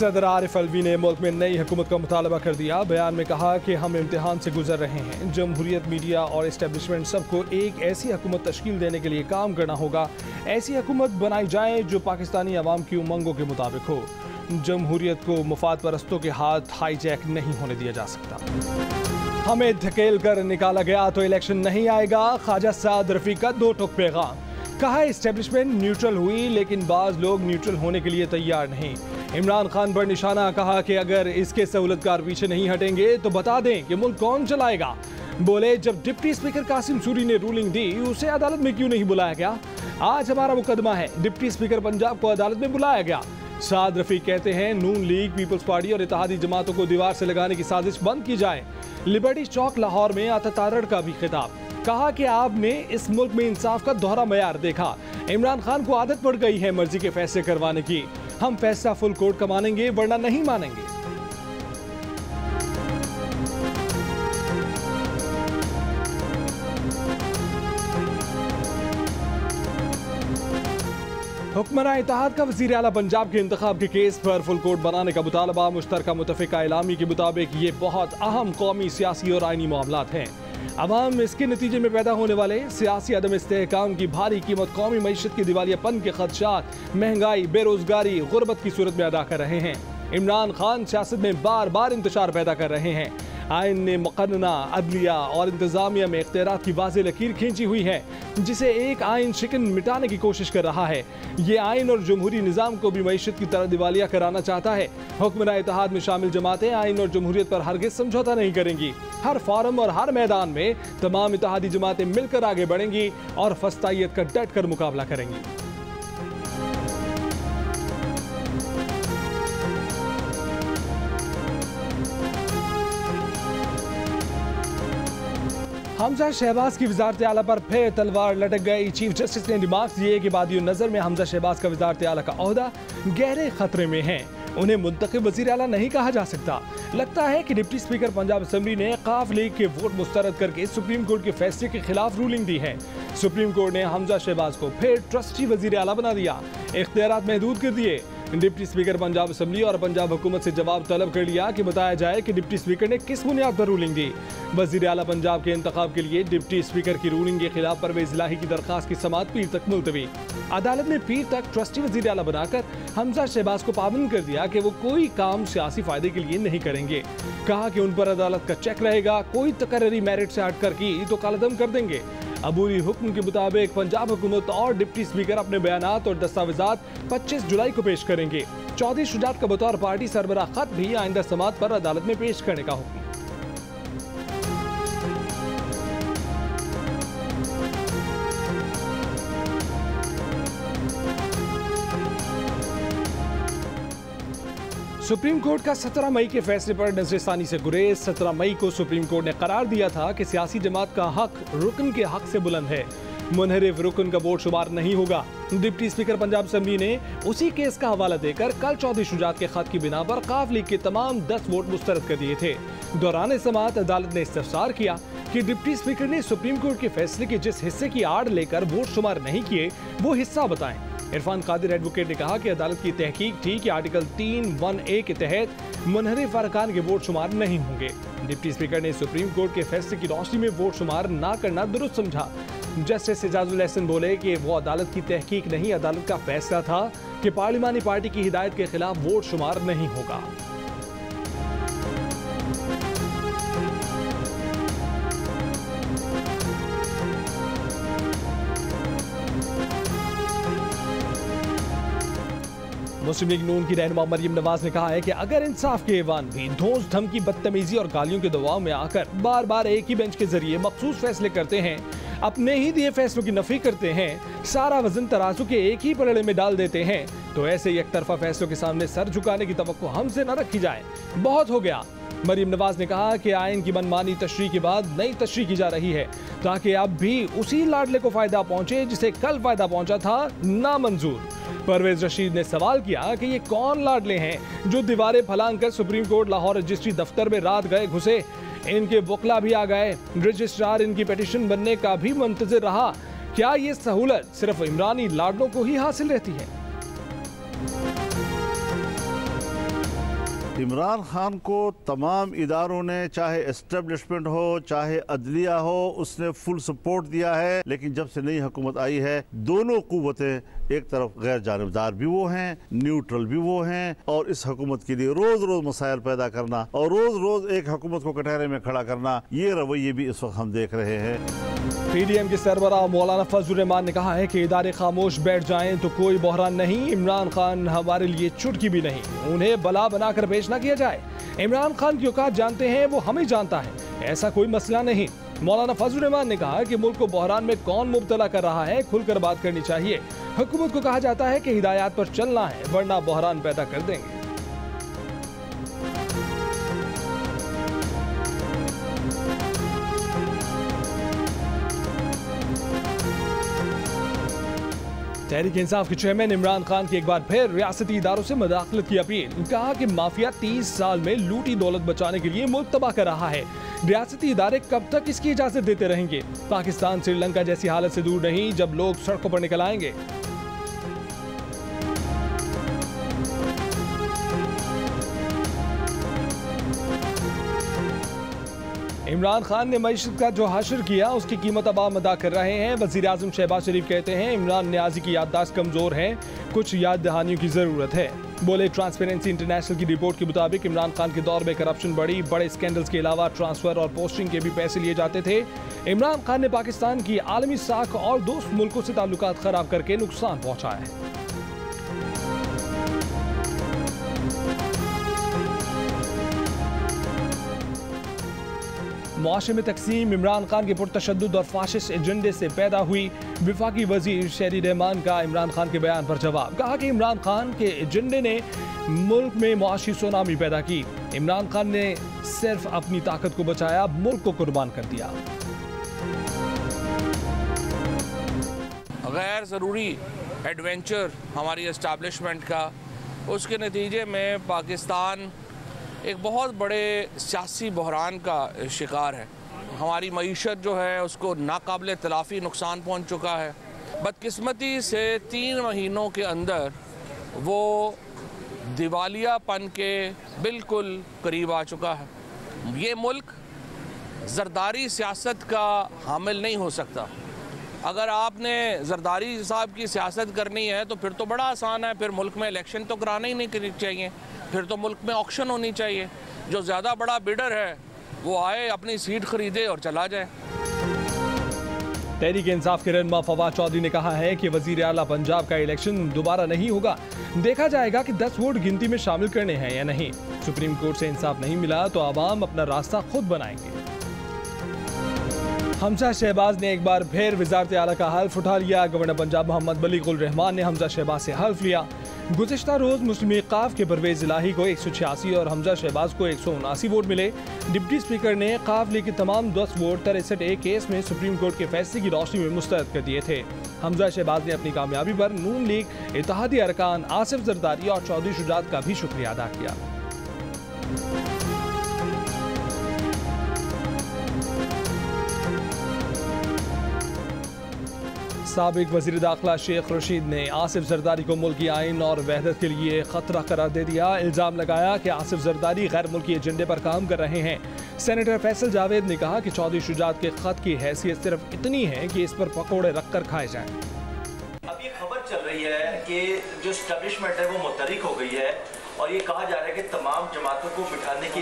सदर आरिफ अलवी ने मुल्क में नई हुकूमत का मुतालबा कर दिया। बयान में कहा कि हम इम्तिहान से गुजर रहे हैं। जमहूरियत, मीडिया और इस्टेब्लिशमेंट सबको एक ऐसी हुकूमत तश्कील देने के लिए काम करना होगा। ऐसी हुकूमत बनाई जाए जो पाकिस्तानी अवाम की उमंगों के मुताबिक हो। जमहूरियत को मुफाद परस्तों के हाथ हाईजैक नहीं होने दिया जा सकता। हमें धकेल कर निकाला गया तो इलेक्शन नहीं आएगा। ख्वाजा साद रफीक का दो टोक पैगाम। कहा इस्टेब्लिशमेंट न्यूट्रल हुई लेकिन बाज लोग न्यूट्रल होने के लिए तैयार नहीं। इमरान खान पर निशाना। कहा कि अगर इसके सहूलतकार पीछे नहीं हटेंगे तो बता दें कि मुल्क कौन चलाएगा। बोले जब डिप्टी स्पीकर कासिम सूरी ने रूलिंग दी उसे अदालत में क्यों नहीं बुलाया गया। आज हमारा मुकदमा है। डिप्टी स्पीकर पंजाब को अदालत में बुलाया गया। साद रफीक कहते हैं नून लीग, पीपल्स पार्टी और इत्तेहादी जमातों को दीवार से लगाने की साजिश बंद की जाए। लिबर्टी चौक लाहौर में अतातारड़ का भी खिताब। कहा कि आपने इस मुल्क में इंसाफ का दोहरा मयार देखा। इमरान खान को आदत पड़ गई है मर्जी के फैसले करवाने की। हम फैसला फुल कोर्ट का मानेंगे वरना नहीं मानेंगे। हुक्मरान इत्तेहाद का वज़ीर आला पंजाब के इंतखाब के केस पर फुल कोर्ट बनाने का मुतालबा। मुश्तरका मुतफ़िका इलामी के मुताबिक ये बहुत अहम कौमी, सियासी और आइनी मामलात हैं। अवाम इसके नतीजे में पैदा होने वाले सियासी अदम इस्तेहकाम की भारी कीमत, कौमी मईशत के दिवालियापन के खदशात, महंगाई, बेरोजगारी, गुर्बत की सूरत में अदा कर रहे हैं। इमरान खान सियासत में बार बार इंतशार पैदा कर रहे हैं। आइन ने मुक़न्ना, अदलिया और इंतजामिया में इख्तियारात की वाज़ेह लकीर खींची हुई है जिसे एक आइन शिकन मिटाने की कोशिश कर रहा है। ये आइन और जमहूरी निज़ाम को भी मईशत की तरह दिवालिया कराना चाहता है। हुक्मरान इत्तेहाद में शामिल जमातें आइन और जमहूरियत पर हरगिज़ समझौता नहीं करेंगी। हर फॉरम और हर मैदान में तमाम इत्तेहादी जमातें मिलकर आगे बढ़ेंगी और फस्तायत का डट कर मुकाबला करेंगी। हमजा शहबाज की वज़ारत आला पर फिर तलवार लटक गई। चीफ जस्टिस ने रिमार्क्स दिए कि बादियो नज़र में हमजा शहबाज का वज़ारत आला का ओहदा गहरे खतरे में है। उन्हें मुंतखब वज़ीर आला नहीं कहा जा सकता। लगता है कि डिप्टी स्पीकर पंजाब असेंबली ने काफ लीग के वोट मुस्तरद करके सुप्रीम कोर्ट के फैसले के खिलाफ रूलिंग दी है। सुप्रीम कोर्ट ने हमजा शहबाज को फिर ट्रस्टी वज़ीर आला बना दिया, इख्तियारात महदूद कर दिए। डिप्टी स्पीकर पंजाब असेंबली और पंजाब हुकूमत से जवाब तलब कर लिया कि बताया जाए कि डिप्टी स्पीकर ने किस बुनियाद पर रूलिंग दी। वज़ीर आला पंजाब के इंतखाब के लिए डिप्टी स्पीकर की रूलिंग के खिलाफ परवेज़ इलाही की दरखास्त की समाअत पीर तक मुलतवी। अदालत ने पीर तक ट्रस्टी वज़ीर आला बनाकर हमजा शहबाज को पाबंद कर दिया कि वो कोई काम सियासी फायदे के लिए नहीं करेंगे। कहा कि उन पर अदालत का चेक रहेगा, कोई तकर्री मेरिट से हटकर की तो कालदम कर देंगे। अबूरी हुक्म के मुताबिक पंजाब हुकूमत और डिप्टी स्पीकर अपने बयानात और दस्तावेजात 25 जुलाई को पेश करेंगे। चौधरी शुजात का बतौर पार्टी सरबराह खत भी आइंदा समाअत पर अदालत में पेश करने का हुक्म। सुप्रीम कोर्ट का 17 मई के फैसले पर नजरसानी से गुरेज। 17 मई को सुप्रीम कोर्ट ने करार दिया था कि सियासी जमात का हक रुकन के हक से बुलंद है। मुनहरिफ रुकन का वोट शुमार नहीं होगा। डिप्टी स्पीकर पंजाब असेंबली ने उसी केस का हवाला देकर कल चौधरी शुजात के खत की बिना पर काफ लीग के तमाम 10 वोट मुस्तरद कर दिए थे। दौरान समाअत अदालत ने इस्तफसार किया कि डिप्टी स्पीकर ने सुप्रीम कोर्ट के फैसले के जिस हिस्से की आड़ लेकर वोट शुमार नहीं किए वो हिस्सा बताएं। इरफान कादिर एडवोकेट ने कहा कि अदालत की तहकीक थी कि आर्टिकल 3(1)(a) के तहत मुनहरिफ अरकान के वोट शुमार नहीं होंगे। डिप्टी स्पीकर ने सुप्रीम कोर्ट के फैसले की रोशनी में वोट शुमार ना करना दुरुस्त समझा। जस्टिस एजाजुल एहसन बोले कि वो अदालत की तहकीक नहीं, अदालत का फैसला था कि पार्लिमानी पार्टी की हिदायत के खिलाफ वोट शुमार नहीं होगा। मुस्लिम लीग नून की रहनुमा मरियम नवाज ने कहा है कि अगर इंसाफ के ऐवान भी धौंस धमकी, बदतमीजी और गालियों के दबाव में आकर बार बार एक ही बेंच के जरिए मखसूस फैसले करते हैं, अपने ही दिए फैसलों की नफी करते हैं, सारा वजन तराजू के एक ही पलड़े में डाल देते हैं, तो ऐसे एक तरफा फैसलों के सामने सर झुकाने की तवक्को हमसे न रखी जाए। बहुत हो गया। मरियम नवाज ने कहा कि आइन की मनमानी तशरीह के बाद नई तशरीह की जा रही है ताकि अब भी उसी लाडले को फायदा पहुंचे जिसे कल फायदा पहुंचा था। नामंजूर। परवेज रशीद ने सवाल किया कि ये कौन लाडले हैं जो दीवारें फलांग कर सुप्रीम कोर्ट लाहौर रजिस्ट्री दफ्तर में रात गए घुसे। इनके वकला भी आ गए, रजिस्ट्रार इनकी पिटीशन बनने का भी मुंतजिर रहा। क्या ये सहूलत सिर्फ इमरानी लाडलों को ही हासिल रहती है? इमरान खान को तमाम इदारों ने, चाहे एस्टेब्लिशमेंट हो चाहे अदलिया हो, उसने फुल सपोर्ट दिया है। लेकिन जब से नई हुकूमत आई है, दोनों कुव्वतें, एक तरफ गैर जानिबदार भी वो हैं, न्यूट्रल भी वो हैं, और इस हुकूमत के लिए रोज रोज मसाइल पैदा करना और रोज रोज एक हुकूमत को कटहरे में खड़ा करना, ये रवैये भी इस वक्त हम देख रहे हैं। पीडीएम के सरबराह मौलाना फजल रहमान ने कहा है कि इदारे खामोश बैठ जाएं तो कोई बहरान नहीं। इमरान खान हमारे लिए चुटकी भी नहीं, उन्हें बला बनाकर पेश ना किया जाए। इमरान खान की औकात जानते हैं, वो हमें जानता है, ऐसा कोई मसला नहीं। मौलाना फजल रहमान ने कहा कि मुल्क को बहरान में कौन मुब्तला कर रहा है, खुलकर बात करनी चाहिए। हुकूमत को कहा जाता है कि हिदायत पर चलना है, वरना बहरान पैदा कर देंगे। तहरीक इंसाफ के चेयरमैन इमरान खान की एक बार फिर रियासती इदारों से मदाखलत की अपील। कहा कि माफिया 30 साल में लूटी दौलत बचाने के लिए मुल्क तबाह कर रहा है। रियासती इदारे कब तक इसकी इजाजत देते रहेंगे? पाकिस्तान श्रीलंका जैसी हालत से दूर नहीं, जब लोग सड़कों पर निकल आएंगे। इमरान खान ने मईशत का जो हशर किया, उसकी कीमत अब आम अदा कर रहे हैं। वज़ीर आज़म शहबाज शरीफ कहते हैं इमरान न्याजी की याददाश्त कमज़ोर है, कुछ याद दहानियों की ज़रूरत है। बोले ट्रांसपेरेंसी इंटरनेशनल की रिपोर्ट के मुताबिक इमरान खान के दौर में करप्शन बढ़ी, बड़े स्कैंडल्स के अलावा ट्रांसफ़र और पोस्टिंग के भी पैसे लिए जाते थे। इमरान खान ने पाकिस्तान की आलमी साख और दोस्त मुल्कों से ताल्लुकात ख़राब करके नुकसान पहुँचाया है। मुआशरे में तकसीम इमरान खान के पुरतशद्दुद और फाशिस्ट एजेंडे से पैदा हुई। विफाकी वजीर शहरी रहमान का इमरान खान के बयान पर जवाब। कहा कि इमरान खान के एजेंडे ने मुल्क में मुआशी सुनामी पैदा की। इमरान खान ने सिर्फ अपनी ताकत को बचाया, मुल्क को कुर्बान कर दिया। गैर ज़रूरी एडवेंचर हमारी एस्टैब्लिशमेंट का, उसके नतीजे में पाकिस्तान एक बहुत बड़े सियासी बहरान का शिकार है। हमारी मईशत जो है उसको नाकाबिल तलाफ़ी नुकसान पहुंच चुका है। बदकिस्मती से 3 महीनों के अंदर वो दिवालियापन के बिल्कुल करीब आ चुका है। ये मुल्क ज़रदारी सियासत का हामिल नहीं हो सकता। अगर आपने ज़रदारी साहब की सियासत करनी है तो फिर तो बड़ा आसान है, फिर मुल्क में इलेक्शन तो कराना ही नहीं चाहिए, फिर तो मुल्क में ऑक्शन होनी चाहिए। जो ज़्यादा बड़ा बिडर है वो आए, अपनी सीट खरीदे और चला जाए। तहरीक इंसाफ के रहनुमा फवाद चौधरी ने कहा है कि वज़ीर आला पंजाब का इलेक्शन दोबारा नहीं होगा, देखा जाएगा कि 10 वोट गिनती में शामिल करने हैं या नहीं। सुप्रीम कोर्ट से इंसाफ नहीं मिला तो आवाम अपना रास्ता खुद बनाएंगे। हमजा शहबाज ने एक बार फिर वज़ारत आला का हल्फ उठा लिया। गवर्नर पंजाब मोहम्मद बलीग उर रहमान ने हमजा शहबाज से हल्फ लिया। गुज़िश्ता रोज़ मुस्लिम क़ाफ के परवेज़ इलाही को 186 और हमजा शहबाज को 179 वोट मिले। डिप्टी स्पीकर ने क़ाफ लीग के तमाम 10 वोट 63 केस में सुप्रीम कोर्ट के फैसले की रोशनी में मुस्तरद कर दिए थे। हमजा शहबाज ने अपनी कामयाबी पर नून लीग इत्तेहादी अरकान आसिफ जरदारी और चौधरी शुजात का भी शुक्रिया अदा किया। साबिक वज़ीर दाखिला शेख रशीद ने आसिफ जरदारी को मुल्की आइन और वहदत के लिए खतरा करार दे दिया। इल्ज़ाम लगाया कि आसिफ जरदारी गैर मुल्की एजेंडे पर काम कर रहे हैं। सेनेटर फैसल जावेद ने कहा कि चौधरी शुजात के खत की हैसियत सिर्फ इतनी है कि इस पर पकौड़े रख कर खाए जाएं। अब ये खबर चल रही है कि जो एस्टेब्लिशमेंट है वो मुतहरिक हो गई है और ये कहा जा रहा है कि तमाम जमातों को बिठाने की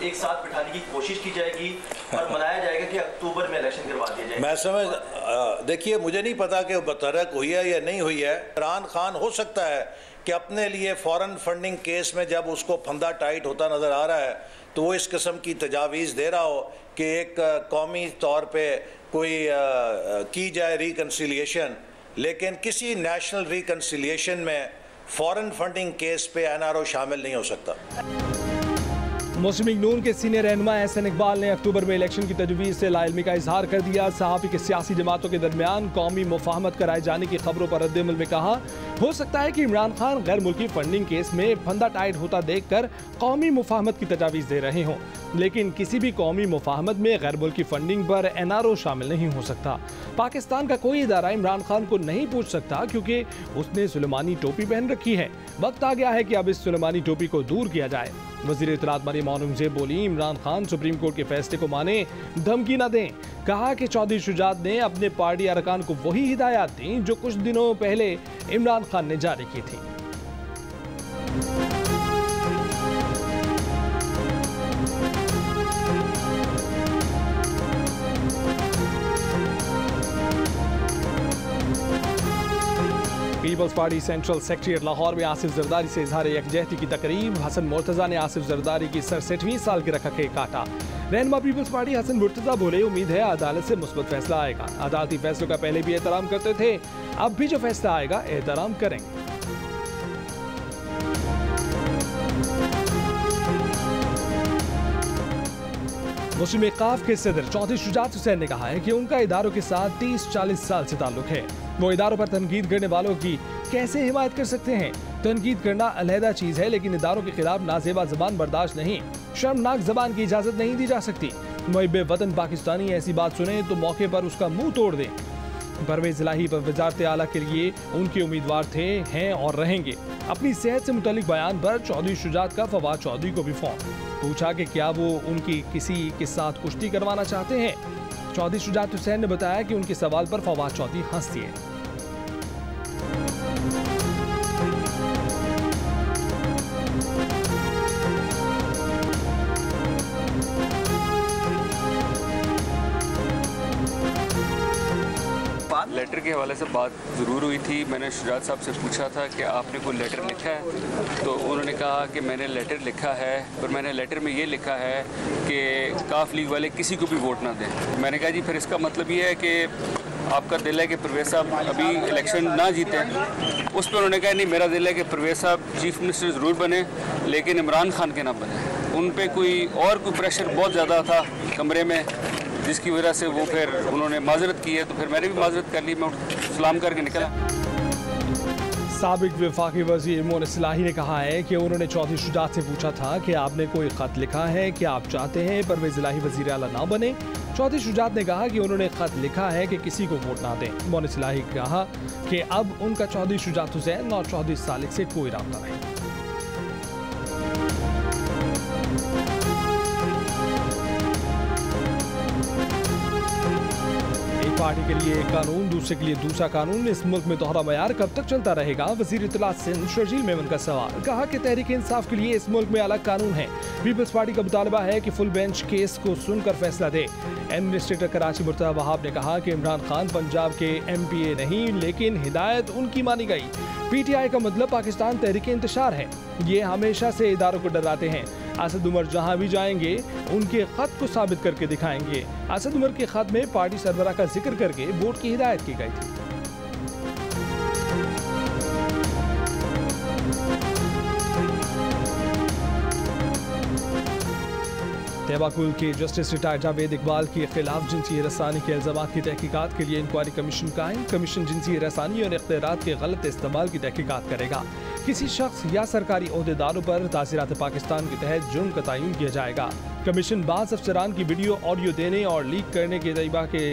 एक साथ बिठाने की कोशिश की जाएगी और मनाया जाएगा कि अक्टूबर में इलेक्शन करवा दिया जाएगा। मैं समझ देखिए, मुझे नहीं पता कि मुतहरक हुई है या नहीं हुई है। इमरान खान हो सकता है कि अपने लिए फॉरेन फंडिंग केस में जब उसको फंदा टाइट होता नज़र आ रहा है तो वो इस किस्म की तजावीज़ दे रहा हो कि एक कौमी तौर पर कोई की जाए रिकन्सिलिएशन, लेकिन किसी नेशनल रिकन्सिलिएशन में फॉरेन फंडिंग केस पे एनआरओ शामिल नहीं हो सकता। मुस्लिम लीग नून के सीनियर रहनुमा एहसन इकबाल ने अक्टूबर में इलेक्शन की तजवीज़ से लाइलमी का इजहार कर दिया। सहाफ़ी के सियासी जमातों के दरमियान कौमी मुफाहमत कराए जाने की खबरों पर रद्द-ए-अमल में कहा, हो सकता है कि इमरान खान गैर मुल्की फंडिंग केस में फंदा टाइट होता देखकर कौमी मुफाहमत की तजावीज़ दे रहे हों, लेकिन किसी भी कौमी मुफाहमत में गैर मुल्की फंडिंग पर NRO शामिल नहीं हो सकता। पाकिस्तान का कोई इदारा इमरान खान को नहीं पूछ सकता क्योंकि उसने सुलेमानी टोपी पहन रखी है। वक्त आ गया है कि अब इस सुलेमानी टोपी को दूर किया जाए। वज़ीर इत्तलात मरियम औरंगज़ेब बोली, इमरान खान सुप्रीम कोर्ट के फैसले को माने, धमकी न दें। कहा कि चौधरी शुजात ने अपने पार्टी अरकान को वही हिदायत दी जो कुछ दिनों पहले इमरान खान ने जारी की थी। पीपल्स पार्टी सेंट्रल सेक्रेटरीट लाहौर में आसिफ जरदारी से इजहार यकजहती की तकरीब। हसन मुर्तजा ने आसिफ जरदारी की 67वीं सालगिरह का केक काटा। रहनुमा पीपल्स पार्टी हसन मुर्तजा बोले, उम्मीद है अदालत से मुस्बत फैसला आएगा। अदालती फैसलों का पहले भी एहतराम करते थे, अब भी जो फैसला आएगा एहतराम करेंगे। मुस्लिम इक़ाफ के सदर चौधरी शुजात हुसैन ने कहा है कि उनका इदारों के साथ 30-40 साल से ताल्लुक है। वो इदारों पर तनकीद करने वालों की कैसे हिमायत कर सकते हैं? तनकीद करना अलहदा चीज़ है, लेकिन इदारों के खिलाफ नाजेबा जबान बर्दाश्त नहीं, शर्मनाक जबान की इजाज़त नहीं दी जा सकती। मुहिब्बे वतन पाकिस्तानी ऐसी बात सुने तो मौके पर उसका मुंह तोड़ दें। परवेज़ इलाही पर वज़ारत आला के लिए उनके उम्मीदवार थे, हैं और रहेंगे। अपनी सेहत से मुतालिक बयान पर चौधरी शुजात का फवाद चौधरी को भी फ़ोन। पूछा कि क्या वो उनकी किसी के साथ कुश्ती करवाना चाहते हैं। चौधरी शुजात हुसैन ने बताया कि उनके सवाल पर फवाद चौधरी हंस दिए। लेटर के हवाले से बात ज़रूर हुई थी। मैंने शुजात साहब से पूछा था कि आपने कोई लेटर लिखा है, तो उन्होंने कहा कि मैंने लेटर लिखा है, पर मैंने लेटर में ये लिखा है कि काफ लीग वाले किसी को भी वोट ना दें। मैंने कहा जी फिर इसका मतलब ये है कि आपका दिल है कि परवेज़ साहब अभी इलेक्शन ना जीते। उस पर उन्होंने कहा नहीं, मेरा दिल है कि परवेज़ साहब चीफ मिनिस्टर ज़रूर बने, लेकिन इमरान खान के ना बने। उन पर कोई प्रेशर बहुत ज़्यादा था कमरे में, जिसकी वजह से वो फिर उन्होंने माजरत की है, तो फिर मैंने भी माजरत कर ली, मैं सलाम करके निकला। साबिक वफाकी वज़ीर मोनिस इलाही ने कहा है कि उन्होंने चौधरी शुजात से पूछा था कि आपने कोई ख़त लिखा है कि आप चाहते हैं परवेज़ इलाही वज़ीर आला ना बने। चौधरी शुजात ने कहा कि उन्होंने ख़त लिखा है कि किसी को वोट ना दें। मोनिस इलाही ने कहा कि अब उनका चौधरी शुजात हुसैन और चौधरी सालिक से कोई रब्ता नहीं। पार्टी के लिए एक कानून, दूसरे के लिए दूसरा कानून, इस मुल्क में दोहरा मयार कब तक चलता रहेगा? वज़ीर इत्तलात सिंध शर्जील मेमन का सवाल। कहा कि तहरीक इंसाफ के लिए इस मुल्क में अलग कानून है। पीपल्स पार्टी का मुतालबा है कि फुल बेंच केस को सुनकर फैसला दे। एडमिनिस्ट्रेटर कराची मुर्तज़ा वहाब ने कहा कि इमरान खान पंजाब के MPA नहीं, लेकिन हिदायत उनकी मानी गई। PTI का मतलब पाकिस्तान तहरीक इंतशार है। ये हमेशा से इदारों को डराते हैं। असद उमर जहां भी जाएंगे उनके खत को साबित करके दिखाएंगे। असद उमर के खत में पार्टी सरबराह का जिक्र करके वोट की हिदायत की गई थी। तहबाकुल के जस्टिस रिटायर्ड जावेद इकबाल के खिलाफ जिनसी रसानी के इल्जामात की तहकीकात के लिए इंक्वायरी कमीशन कायम। कमीशन जिनसी रसानी और इख्तियारात के गलत इस्तेमाल की तहकीकात करेगा। किसी शख्स या सरकारी ओहदेदारों पर तासीरात पाकिस्तान के तहत जुर्म का तयन किया जाएगा। कमीशन बाज़ अफसरान की वीडियो ऑडियो देने और लीक करने के तरीक़ा के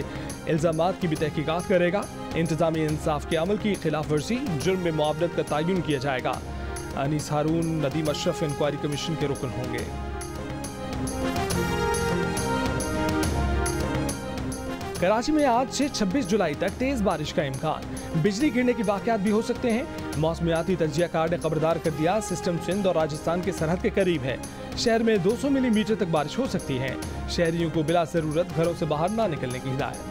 इल्जामात की भी तहकीकात करेगा। इंतजामी इंसाफ के अमल की खिलाफ वर्जी जुर्म में मुआवनत का तयन किया जाएगा। अनीस हारून, नदीम अशरफ इंक्वायरी कमीशन के रुकन होंगे। कराची में आज से 26 जुलाई तक तेज बारिश का इम्कान। बिजली गिरने के वाक़यात भी हो सकते हैं। मौसमियाती तजिया कार ने खबरदार कर दिया, सिस्टम सिंध और राजस्थान के सरहद के करीब है। शहर में 200 मिलीमीटर तक बारिश हो सकती है। शहरियों को बिला जरूरत घरों से बाहर ना निकलने की हिदायत।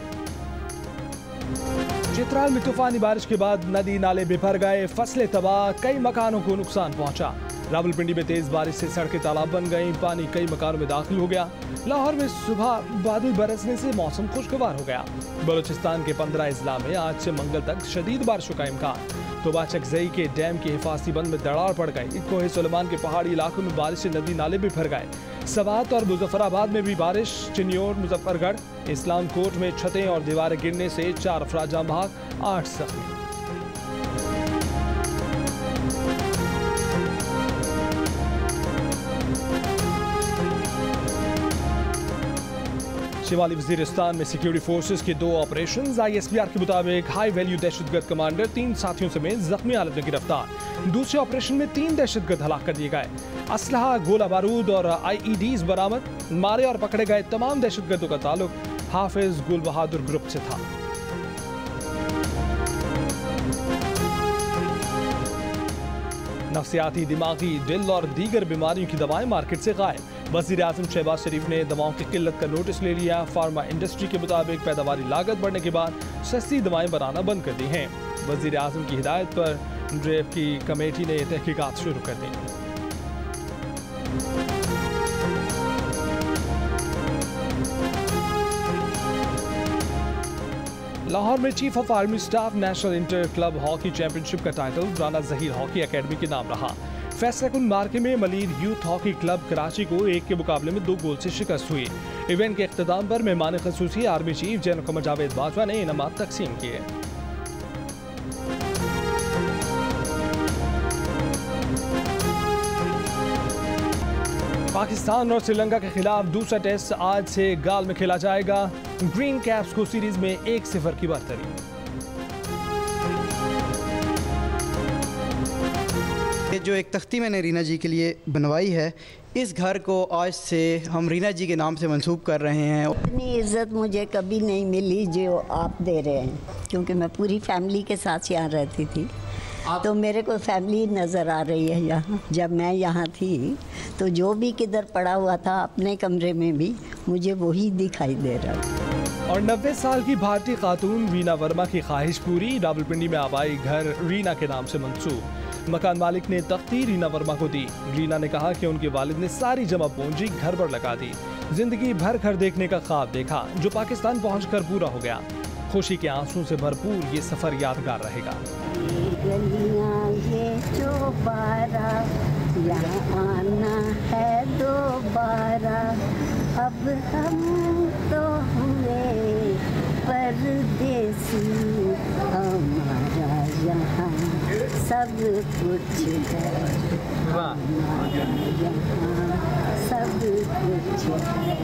चित्राल में तूफानी बारिश के बाद नदी नाले बिफर गए, फसलें तबाह, कई मकानों को नुकसान पहुंचा। रावलपिंडी में तेज बारिश से सड़कें तालाब बन गई, पानी कई मकानों में दाखिल हो गया। लाहौर में सुबह बादल बरसने से मौसम खुशगवार हो गया। बलूचिस्तान के 15 अजला में आज से मंगल तक शदीद बारिशों का इम्कान। तोबा चकजई के डैम की हिफाजती बंद में दरार पड़ गई। कोहे सुलेमान के पहाड़ी इलाकों में बारिश से नदी नाले भी भर गए। सवात और मुजफ्फराबाद में भी बारिश। चिन्योर, मुजफ्फरगढ़, इस्लाम कोट में छतें और दीवारें गिरने से 4 अफराद जाँ बहक, 8 जख्मी। शिमाली वजीरिस्तान में सिक्योरिटी फोर्सेस के 2 ऑपरेशन। ISPR के मुताबिक हाई वैल्यू दहशतगर्द कमांडर 3 साथियों समेत जख्मी हालत में गिरफ्तार। दूसरे ऑपरेशन में 3 दहशतगर्द हलाक कर दिए गए। असलहा, गोला बारूद और IEDs बरामद। मारे और पकड़े गए तमाम दहशतगर्दों का ताल्लुक हाफिज गुल बहादुर ग्रुप से था। नफ्सियाती, दिमागी, दिल और दीगर बीमारियों की दवाएं मार्केट से गायब। वज़ीर-ए-आज़म शहबाज शरीफ ने दवाओं की किल्लत का नोटिस ले लिया। फार्मा इंडस्ट्री के मुताबिक पैदावारी लागत बढ़ने के बाद सस्ती दवाएं बनाना बंद कर दी हैं। वज़ीर-ए-आज़म की हिदायत पर ड्रेफ की कमेटी ने तहकीकात शुरू कर दी। लाहौर में chief of army staff national inter club hockey championship का title Rana Zaheer hockey academy के नाम रहा। फैसला कुन मार्के में Malir youth hockey club Karachi को 1 के मुकाबले में 2 गोल से शिकस्त हुई। इवेंट के इख्तिताम पर मेहमान ख़ुसूसी army chief general Qamar Javed Bajwa ने इनामात तकसीम किए। पाकिस्तान और श्रीलंका के खिलाफ दूसरा टेस्ट आज से गाल में खेला जाएगा। ग्रीन कैप्स को सीरीज में 1-0 की बढ़तरी। जो एक तख्ती मैंने रीना जी के लिए बनवाई है, इस घर को आज से हम रीना जी के नाम से मंसूब कर रहे हैं। इतनी इज्जत मुझे कभी नहीं मिली जो आप दे रहे हैं, क्योंकि मैं पूरी फैमिली के साथ यहाँ रहती थी, तो मेरे को फैमिली नज़र आ रही है यहाँ। जब मैं यहाँ थी तो जो भी किधर पड़ा हुआ था अपने कमरे में भी मुझे वही दिखाई दे रहा था। और 90 साल की भारतीय खातून रीना वर्मा की ख्वाहिश पूरी। रावलपिंडी में आबाई घर रीना के नाम से मंसूब। मकान मालिक ने तख्ती रीना वर्मा को दी। रीना ने कहा कि उनके वालिद ने सारी जमा पूंजी घर पर लगा दी। जिंदगी भर घर देखने का ख्वाब देखा जो पाकिस्तान पहुंचकर पूरा हो गया। खुशी के आंसू से भरपूर ये सफर यादगार रहेगा। ये दोबारा यहाँ आना है दोबारा, अब हम तो हुए परदेसी, हमारा यहाँ सब कुछ है, हमारा यहाँ सब कुछ है।